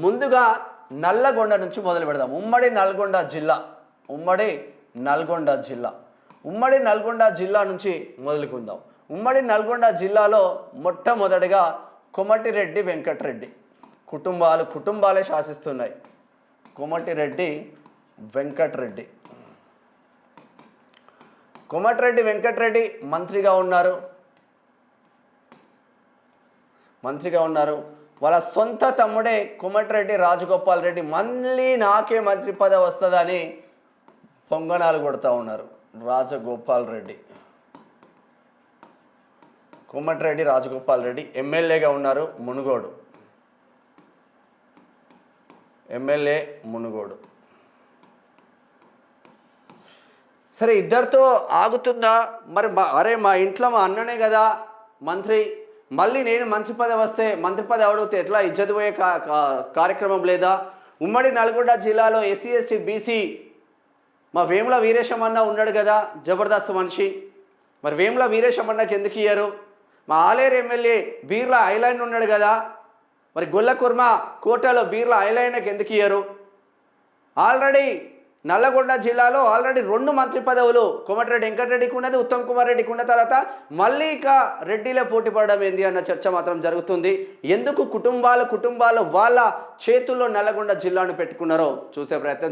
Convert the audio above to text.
ముందుగా నల్లగొండ నుంచి మొదలు పెడదాం. ఉమ్మడి నల్గొండ జిల్లా నుంచి మొదలుకుందాం. ఉమ్మడి నల్గొండ జిల్లాలో మొట్టమొదటిగా కోమటిరెడ్డి వెంకటరెడ్డి కుటుంబాలే శాసిస్తున్నాయి. కోమటిరెడ్డి వెంకటరెడ్డి మంత్రిగా ఉన్నారు. వాళ్ళ సొంత తమ్ముడే కోమటిరెడ్డి రాజగోపాల్ రెడ్డి మళ్ళీ నాకే మంత్రి పదవి వస్తుందని పొంగనాలు కొడతా ఉన్నారు. కోమటిరెడ్డి రాజగోపాల్ రెడ్డి ఎమ్మెల్యేగా ఉన్నారు. మునుగోడు. సరే, ఇద్దరితో ఆగుతుందా? మరి మా ఇంట్లో మా అన్ననే కదా మంత్రి, మళ్ళీ నేను మంత్రి పదవి వస్తే మంత్రి పదవి అడిగితే ఎట్లా ఇజ్జత్ పోయే కార్యక్రమం లేదా? ఉమ్మడి నల్గొండ జిల్లాలో ఎస్సీ ఎస్టీ బీసీ మా వేముల వీరేశమన్న ఉన్నాడు కదా, జబర్దస్త్ మనిషి. మరి వేముల వీరేశమన్నకి ఎందుకు ఇయ్యరు? మా ఆలేరు ఎమ్మెల్యే బీర్ల ఐలైన్ ఉన్నాడు కదా, మరి గొల్లకుర్మ కోటలో బీర్ల ఐలైన్కి ఎందుకు ఇయ్యరు? ఆల్రెడీ నల్లగొండ జిల్లాలో రెండు మంత్రి పదవులు కోమటిరెడ్డి వెంకటరెడ్డికి ఉన్నది, ఉత్తమ్ కుమార్ రెడ్డికి ఉన్న తర్వాత మళ్ళీ ఇక రెడ్డిలే పోటీ పడడం ఏంది అన్న చర్చ మాత్రం జరుగుతుంది. ఎందుకు కుటుంబాలు వాళ్ళ చేతుల్లో నల్లగొండ జిల్లాను పెట్టుకున్నారో చూసే ప్రయత్నం